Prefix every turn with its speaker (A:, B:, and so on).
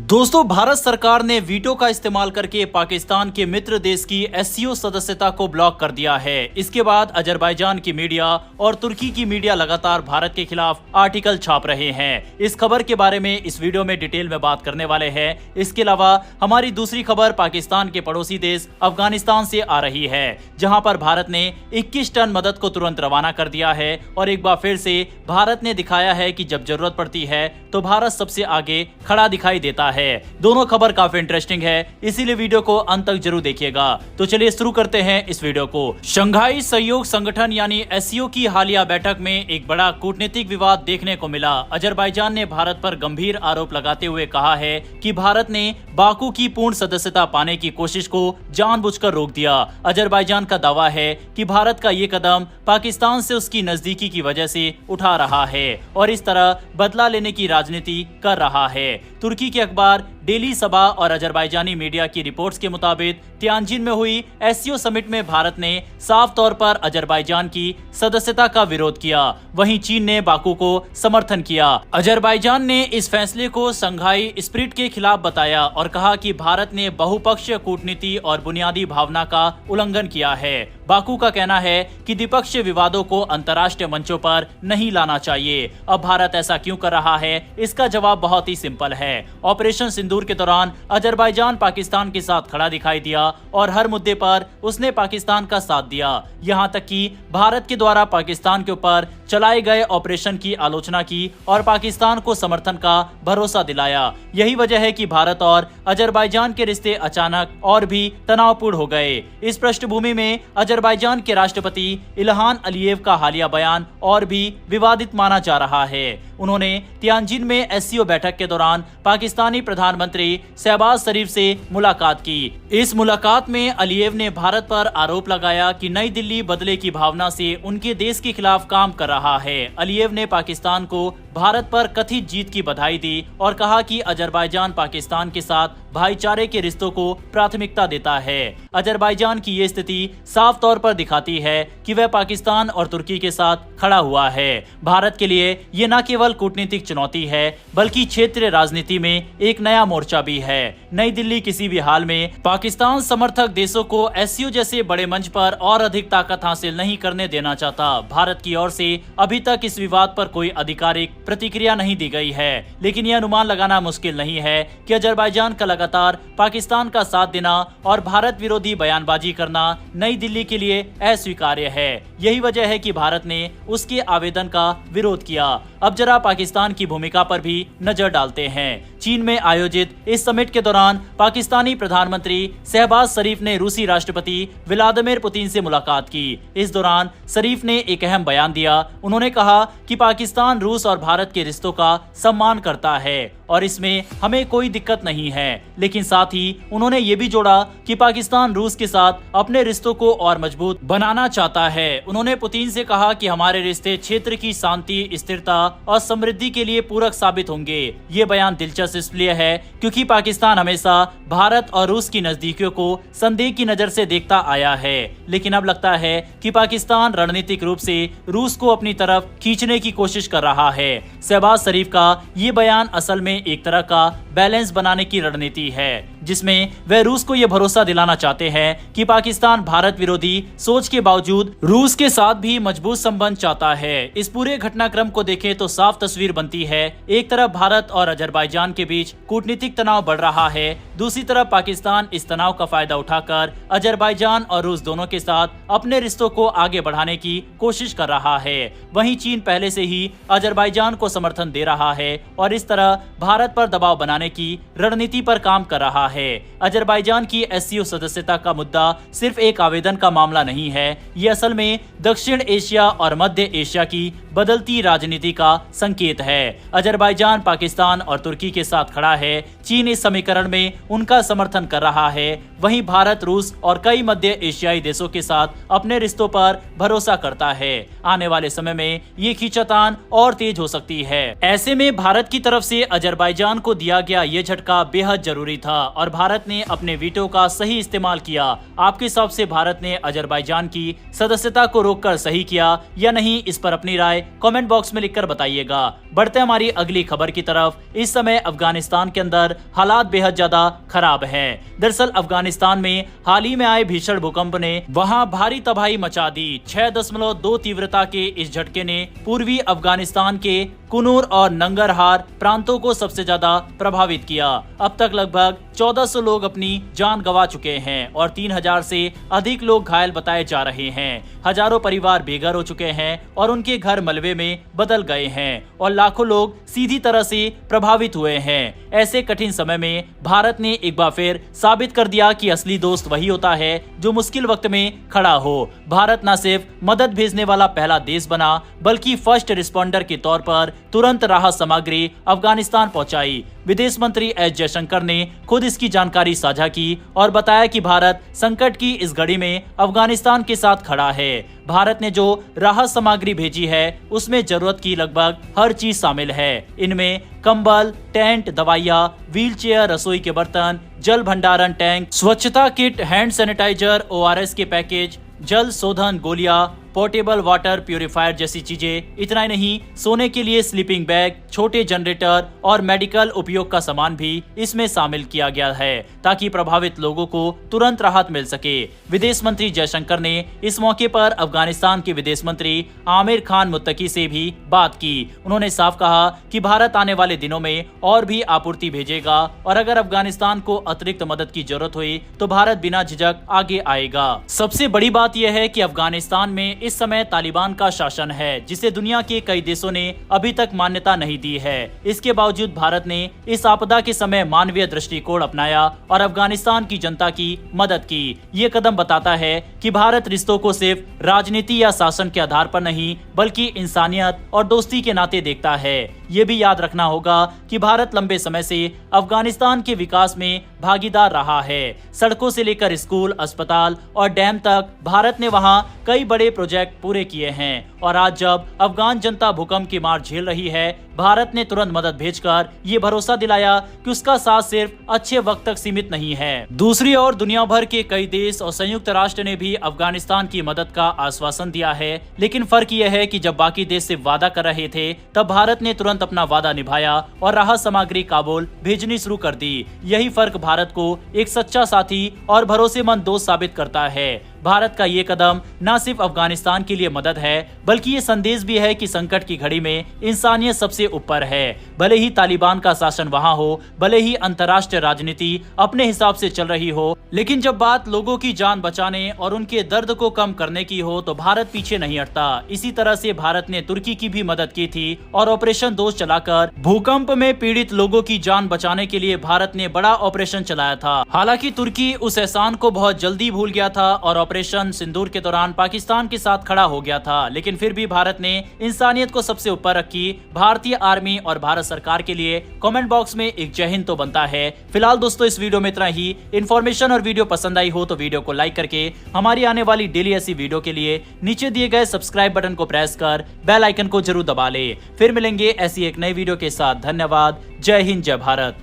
A: दोस्तों, भारत सरकार ने वीटो का इस्तेमाल करके पाकिस्तान के मित्र देश की एससीओ सदस्यता को ब्लॉक कर दिया है। इसके बाद अजरबैजान की मीडिया और तुर्की की मीडिया लगातार भारत के खिलाफ आर्टिकल छाप रहे हैं। इस खबर के बारे में इस वीडियो में डिटेल में बात करने वाले हैं। इसके अलावा हमारी दूसरी खबर पाकिस्तान के पड़ोसी देश अफगानिस्तान से आ रही है, जहां पर भारत ने 21 टन मदद को तुरंत रवाना कर दिया है और एक बार फिर से भारत ने दिखाया है कि जब जरूरत पड़ती है तो भारत सबसे आगे खड़ा दिखाई देता है। दोनों खबर काफी इंटरेस्टिंग है, इसीलिए वीडियो को अंत तक जरूर देखिएगा। तो चलिए शुरू करते हैं इस वीडियो को। शंघाई सहयोग संगठन यानी एससीओ की हालिया बैठक में एक बड़ा कूटनीतिक विवाद देखने को मिला। अजरबैजान ने भारत पर गंभीर आरोप लगाते हुए कहा है कि भारत ने बाकू की पूर्ण सदस्यता पाने की कोशिश को जानबूझकर रोक दिया। अजरबैजान का दावा है कि भारत का ये कदम पाकिस्तान से उसकी नजदीकी की वजह से उठा रहा है और इस तरह बदला लेने की राजनीति कर रहा है। तुर्की के अखबार डेली सबा और अजरबैजानी मीडिया की रिपोर्ट्स के मुताबिक तियानजिन में हुई एससीओ समिट में भारत ने साफ तौर पर अजरबैजान की सदस्यता का विरोध किया, वहीं चीन ने बाकू को समर्थन किया। अजरबैजान ने इस फैसले को शंघाई स्पिरिट के खिलाफ बताया और कहा कि भारत ने बहुपक्षीय कूटनीति और बुनियादी भावना का उल्लंघन किया है। बाकू का कहना है कि द्विपक्षीय विवादों को अंतर्राष्ट्रीय मंचों पर नहीं लाना चाहिए। अब भारत ऐसा क्यों कर रहा है? इसका जवाब बहुत ही सिंपल है। ऑपरेशन सिंदूर के दौरान अजरबैजान पाकिस्तान के साथ खड़ा दिखाई दिया और हर मुद्दे पर उसने पाकिस्तान का साथ दिया। यहाँ तक कि भारत के द्वारा पाकिस्तान के ऊपर चलाए गए ऑपरेशन की आलोचना की और पाकिस्तान को समर्थन का भरोसा दिलाया। यही वजह है कि भारत और अजरबैजान के रिश्ते अचानक और भी तनावपूर्ण हो गए। इस पृष्ठभूमि में अजरबैजान के राष्ट्रपति इल्हान अलीयेव का हालिया बयान और भी विवादित माना जा रहा है। उन्होंने तियानजिन में एससीओ बैठक के दौरान पाकिस्तानी प्रधानमंत्री शहबाज शरीफ से मुलाकात की। इस मुलाकात में अलीयेव ने भारत पर आरोप लगाया कि नई दिल्ली बदले की भावना से उनके देश के खिलाफ काम कर रहा है। अलीयेव ने पाकिस्तान को भारत पर कथित जीत की बधाई दी और कहा कि अजरबैजान पाकिस्तान के साथ भाईचारे के रिश्तों को प्राथमिकता देता है। अजरबैजान की ये स्थिति साफ तौर पर दिखाती है कि वह पाकिस्तान और तुर्की के साथ खड़ा हुआ है। भारत के लिए ये न केवल कूटनीतिक चुनौती है बल्कि क्षेत्रीय राजनीति में एक नया मोर्चा भी है। नई दिल्ली किसी भी हाल में पाकिस्तान समर्थक देशों को एससीओ जैसे बड़े मंच पर और अधिक ताकत हासिल नहीं करने देना चाहता। भारत की ओर से अभी तक इस विवाद पर कोई आधिकारिक प्रतिक्रिया नहीं दी गई है, लेकिन यह अनुमान लगाना मुश्किल नहीं है कि अजरबैजान का लगातार पाकिस्तान का साथ देना और भारत विरोधी बयानबाजी करना नई दिल्ली के लिए अस्वीकार्य है। यही वजह है कि भारत ने उसके आवेदन का विरोध किया। अब जरा पाकिस्तान की भूमिका पर भी नजर डालते हैं। चीन में आयोजित इस समिट के दौरान पाकिस्तानी प्रधानमंत्री शहबाज शरीफ ने रूसी राष्ट्रपति व्लादिमीर पुतिन से मुलाकात की। इस दौरान शरीफ ने एक अहम बयान दिया। उन्होंने कहा कि पाकिस्तान रूस और भारत के रिश्तों का सम्मान करता है और इसमें हमें कोई दिक्कत नहीं है, लेकिन साथ ही उन्होंने ये भी जोड़ा कि पाकिस्तान रूस के साथ अपने रिश्तों को और मजबूत बनाना चाहता है। उन्होंने पुतिन से कहा कि हमारे रिश्ते क्षेत्र की शांति, स्थिरता और समृद्धि के लिए पूरक साबित होंगे। ये बयान दिलचस्प इसलिए है क्योंकि पाकिस्तान हमेशा भारत और रूस की नजदीकियों को संदेह की नजर से देखता आया है, लेकिन अब लगता है कि पाकिस्तान रणनीतिक रूप से रूस को अपनी तरफ खींचने की कोशिश कर रहा है। शहबाज शरीफ का ये बयान असल में एक तरह का बैलेंस बनाने की रणनीति है, जिसमें वह रूस को यह भरोसा दिलाना चाहते हैं कि पाकिस्तान भारत विरोधी सोच के बावजूद रूस के साथ भी मजबूत संबंध चाहता है। इस पूरे घटनाक्रम को देखें तो साफ तस्वीर बनती है। एक तरफ भारत और अजरबैजान के बीच कूटनीतिक तनाव बढ़ रहा है, दूसरी तरफ पाकिस्तान इस तनाव का फायदा उठाकर अजरबैजान और रूस दोनों के साथ अपने रिश्तों को आगे बढ़ाने की कोशिश कर रहा है। वहीं चीन पहले से ही अजरबैजान को समर्थन दे रहा है और इस तरह भारत पर दबाव बनाने की रणनीति पर काम कर रहा है। अजरबैजान की एससीओ सदस्यता का मुद्दा सिर्फ एक आवेदन का मामला नहीं है, ये असल में दक्षिण एशिया और मध्य एशिया की बदलती राजनीति का संकेत है। अजरबैजान पाकिस्तान और तुर्की के साथ खड़ा है। चीन इस समीकरण में उनका समर्थन कर रहा है। वहीं भारत, रूस और कई मध्य एशियाई देशों के साथ अपने रिश्तों पर भरोसा करता है। आने वाले समय में ये खींचातान और तेज हो सकती है। ऐसे में भारत की तरफ से अजरबैजान को दिया गया ये झटका बेहद जरूरी था और भारत ने अपने वीटो का सही इस्तेमाल किया। आपके हिसाब से भारत ने अजरबैजान की सदस्यता को रोककर सही किया या नहीं, इस पर अपनी राय कमेंट बॉक्स में लिखकर बताइएगा। बढ़ते हमारी अगली खबर की तरफ। इस समय अफगानिस्तान के अंदर हालात बेहद ज्यादा खराब है। दरअसल अफगानिस्तान में हाल ही में आए भीषण भूकंप ने वहां भारी तबाही मचा दी। 6.2 तीव्रता के इस झटके ने पूर्वी अफगानिस्तान के कुनूर और नंगरहार प्रांतों को सबसे ज्यादा प्रभावित किया। अब तक लगभग 1400 लोग अपनी जान गंवा चुके हैं और 3000 से अधिक लोग घायल बताए जा रहे हैं। हजारों परिवार बेघर हो चुके हैं और उनके घर मलबे में बदल गए हैं और लाखों लोग सीधी तरह से प्रभावित हुए हैं। ऐसे कठिन समय में भारत ने एक बार फिर साबित कर दिया कि असली दोस्त वही होता है जो मुश्किल वक्त में खड़ा हो। भारत न सिर्फ मदद भेजने वाला पहला देश बना, बल्कि फर्स्ट रिस्पॉन्डर के तौर पर तुरंत राहत सामग्री अफगानिस्तान पहुंचाई। विदेश मंत्री एस जयशंकर ने खुद इसकी जानकारी साझा की और बताया कि भारत संकट की इस घड़ी में अफगानिस्तान के साथ खड़ा है। भारत ने जो राहत सामग्री भेजी है उसमें जरूरत की लगभग हर चीज शामिल है। इनमें कंबल, टेंट, दवाइयाँ, व्हीलचेयर, रसोई के बर्तन, जल भंडारण टैंक, स्वच्छता किट, हैंड सैनिटाइजर, ORS के पैकेज, जल शोधन गोलियां, पोर्टेबल वाटर प्यूरिफायर जैसी चीजें। इतना ही नहीं, सोने के लिए स्लीपिंग बैग, छोटे जनरेटर और मेडिकल उपयोग का सामान भी इसमें शामिल किया गया है ताकि प्रभावित लोगों को तुरंत राहत मिल सके। विदेश मंत्री जयशंकर ने इस मौके पर अफगानिस्तान के विदेश मंत्री आमिर खान मुत्तकी से भी बात की। उन्होंने साफ कहा कि भारत आने वाले दिनों में और भी आपूर्ति भेजेगा और अगर अफगानिस्तान को अतिरिक्त मदद की जरूरत हुई तो भारत बिना झिझक आगे आएगा। सबसे बड़ी बात यह है कि अफगानिस्तान में इस समय तालिबान का शासन है, जिसे दुनिया के कई देशों ने अभी तक मान्यता नहीं दी है। इसके बावजूद भारत ने इस आपदा के समय मानवीय दृष्टिकोण अपनाया और अफगानिस्तान की जनता की मदद की। ये कदम बताता है कि भारत रिश्तों को सिर्फ राजनीति या शासन के आधार पर नहीं, बल्कि इंसानियत और दोस्ती के नाते देखता है। ये भी याद रखना होगा कि भारत लंबे समय से अफगानिस्तान के विकास में भागीदार रहा है। सड़कों से लेकर स्कूल, अस्पताल और डैम तक भारत ने वहां कई बड़े प्रोजेक्ट पूरे किए हैं और आज जब अफगान जनता भूकंप की मार झेल रही है, भारत ने तुरंत मदद भेजकर ये भरोसा दिलाया कि उसका साथ सिर्फ अच्छे वक्त तक सीमित नहीं है। दूसरी ओर दुनिया भर के कई देश और संयुक्त राष्ट्र ने भी अफगानिस्तान की मदद का आश्वासन दिया है, लेकिन फर्क यह है कि जब बाकी देश सिर्फ वादा कर रहे थे, तब भारत ने तुरंत अपना वादा निभाया और राहत सामग्री काबुल भेजनी शुरू कर दी। यही फर्क भारत को एक सच्चा साथी और भरोसेमंद दोस्त साबित करता है। भारत का ये कदम न सिर्फ अफगानिस्तान के लिए मदद है, बल्कि ये संदेश भी है कि संकट की घड़ी में इंसानियत सबसे ऊपर है। भले ही तालिबान का शासन वहां हो, भले ही अंतर्राष्ट्रीय राजनीति अपने हिसाब से चल रही हो, लेकिन जब बात लोगों की जान बचाने और उनके दर्द को कम करने की हो तो भारत पीछे नहीं हटता। इसी तरह से भारत ने तुर्की की भी मदद की थी और ऑपरेशन दोस्त चलाकर भूकंप में पीड़ित लोगों की जान बचाने के लिए भारत ने बड़ा ऑपरेशन चलाया था। हालांकि तुर्की उस एहसान को बहुत जल्दी भूल गया था और ऑपरेशन सिंदूर के दौरान पाकिस्तान के साथ खड़ा हो गया था, लेकिन फिर भी भारत ने इंसानियत को सबसे ऊपर रखी। भारतीय आर्मी और भारत सरकार के लिए कमेंट बॉक्स में एक जय हिंद तो बनता है। फिलहाल दोस्तों इस वीडियो में इतना ही। इन्फॉर्मेशन और वीडियो पसंद आई हो तो वीडियो को लाइक करके हमारी आने वाली डेली ऐसी वीडियो के लिए नीचे दिए गए सब्सक्राइब बटन को प्रेस कर बेल आइकन को जरूर दबा ले। फिर मिलेंगे ऐसी एक नई वीडियो के साथ। धन्यवाद। जय हिंद, जय भारत।